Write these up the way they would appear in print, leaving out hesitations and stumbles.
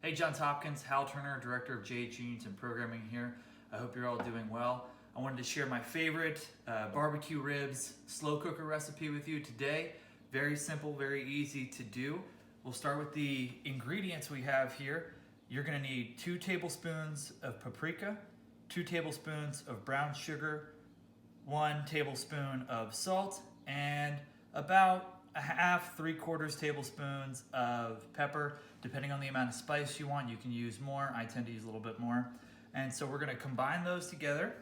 Hey, Johns Hopkins, Hal Turner, Director of JHU Units and Programming here. I hope you're all doing well. I wanted to share my favorite barbecue ribs slow cooker recipe with you today. Very simple, very easy to do. We'll start with the ingredients we have here. You're gonna need 2 tablespoons of paprika, 2 tablespoons of brown sugar, 1 tablespoon of salt, and about a half, 3/4 tablespoons of pepper. Depending on the amount of spice you want, you can use more. I tend to use a little bit more. And so we're gonna combine those together.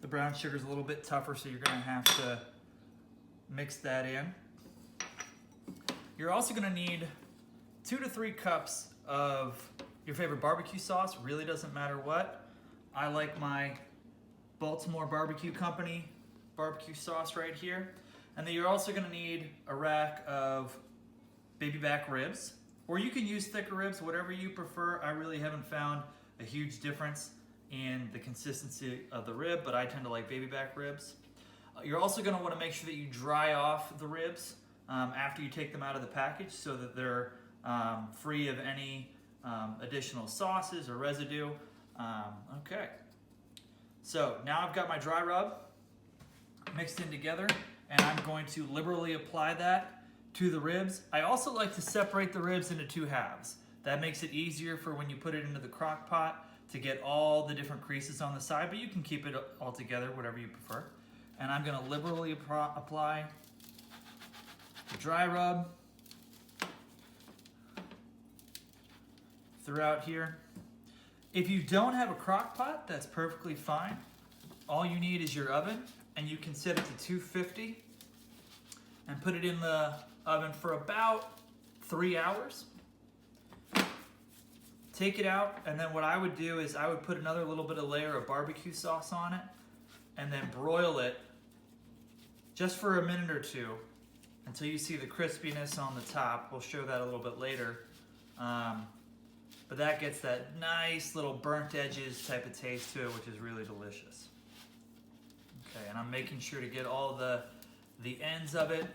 The brown sugar is a little bit tougher, so you're gonna have to mix that in. You're also gonna need 2 to 3 cups of your favorite barbecue sauce. Really doesn't matter what. I like my Baltimore Barbecue Company barbecue sauce right here. And then you're also gonna need a rack of baby back ribs, or you can use thicker ribs, whatever you prefer. I really haven't found a huge difference in the consistency of the rib, but I tend to like baby back ribs. You're also gonna wanna make sure that you dry off the ribs after you take them out of the package so that they're free of any additional sauces or residue. Okay. So now I've got my dry rub mixed in together, and I'm going to liberally apply that to the ribs. I also like to separate the ribs into 2 halves. That makes it easier for when you put it into the crock pot to get all the different creases on the side, but you can keep it all together, whatever you prefer. And I'm gonna liberally apply the dry rub throughout here. If you don't have a crock pot, that's perfectly fine. All you need is your oven, and you can set it to 250 and put it in the oven for about 3 hours. Take it out, and then what I would do is I would put another little bit of layer of barbecue sauce on it and then broil it just for a minute or 2 until you see the crispiness on the top. We'll show that a little bit later. But that gets that nice little burnt edges type of taste to it, which is really delicious. Okay, and I'm making sure to get all the ends of it.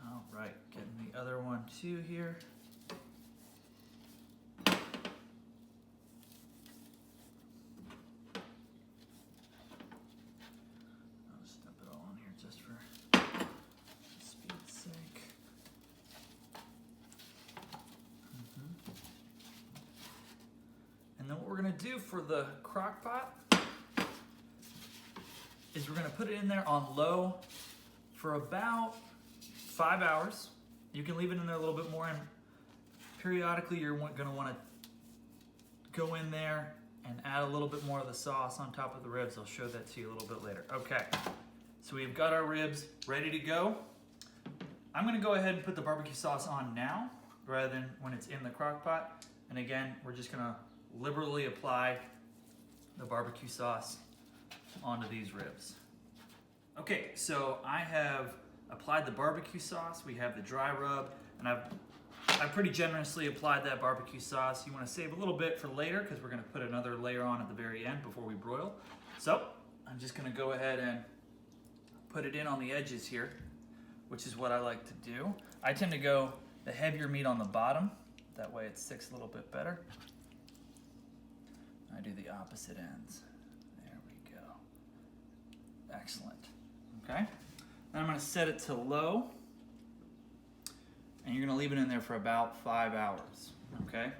All right, getting the other one too here. I'll just dump it all in here just for speed's sake. And then what we're gonna do for the crock pot is we're gonna put it in there on low for about 5 hours. You can leave it in there a little bit more, and periodically you're gonna wanna go in there and add a little bit more of the sauce on top of the ribs. I'll show that to you a little bit later. Okay, so we've got our ribs ready to go. I'm gonna go ahead and put the barbecue sauce on now rather than when it's in the crock pot. And again, we're just gonna liberally apply the barbecue sauce onto these ribs. Okay, so I have applied the barbecue sauce. We have the dry rub, and I've pretty generously applied that barbecue sauce. You want to save a little bit for later because we're going to put another layer on at the very end before we broil. So I'm just going to go ahead and put it in on the edges here, which is what I like to do. I tend to go the heavier meat on the bottom. That way it sticks a little bit better. I do the opposite ends. There we go. Excellent. Okay. Then I'm going to set it to low, and you're going to leave it in there for about 5 hours. Okay.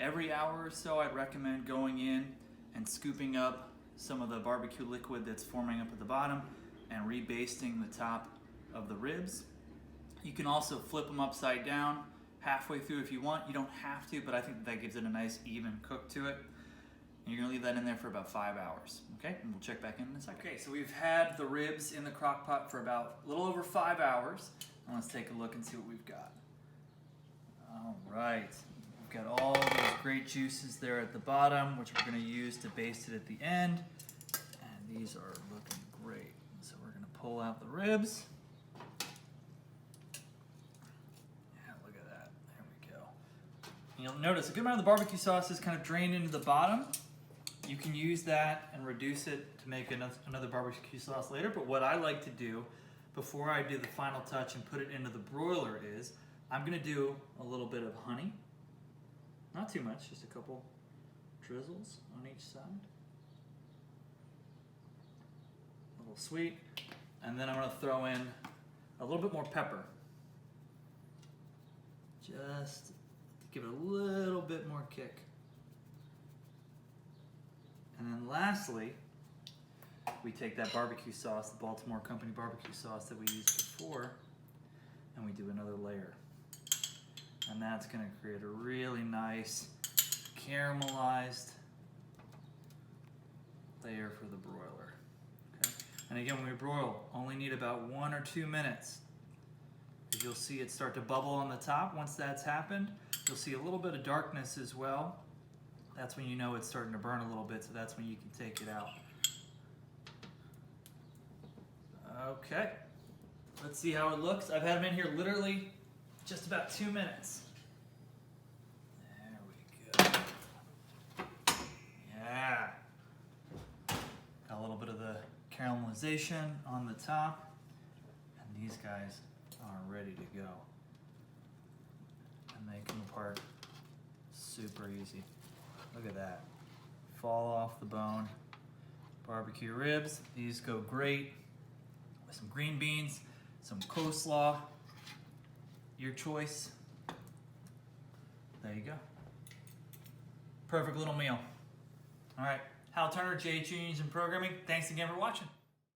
Every hour or so, I'd recommend going in and scooping up some of the barbecue liquid that's forming up at the bottom and rebasting the top of the ribs. You can also flip them upside down halfway through if you want. You don't have to, but I think that gives it a nice even cook to it. And you're gonna leave that in there for about 5 hours, okay? And we'll check back in a second. Okay, so we've had the ribs in the crock pot for about a little over 5 hours. And let's take a look and see what we've got. All right, we've got all those great juices there at the bottom, which we're gonna use to baste it at the end. And these are looking great. So we're gonna pull out the ribs. Yeah, look at that, there we go. And you'll notice a good amount of the barbecue sauce is kind of drained into the bottom. You can use that and reduce it to make another barbecue sauce later, but what I like to do before I do the final touch and put it into the broiler is I'm gonna do a little bit of honey. Not too much, just a couple drizzles on each side. A little sweet. And then I'm gonna throw in a little bit more pepper. Just to give it a little bit more kick. And then lastly, we take that barbecue sauce, the Baltimore Company barbecue sauce that we used before, and we do another layer. And that's gonna create a really nice caramelized layer for the broiler. Okay? And again, when we broil, only need about 1 or 2 minutes. As you'll see it start to bubble on the top. Once that's happened, you'll see a little bit of darkness as well. That's when you know it's starting to burn a little bit, so that's when you can take it out. Okay, let's see how it looks. I've had them in here literally just about 2 minutes. There we go. Yeah. Got a little bit of the caramelization on the top, and these guys are ready to go. And they come apart super easy. Look at that. Fall off the bone. Barbecue ribs. These go great with some green beans, some coleslaw. Your choice. There you go. Perfect little meal. All right. Hal Turner, JHU Programming. Thanks again for watching.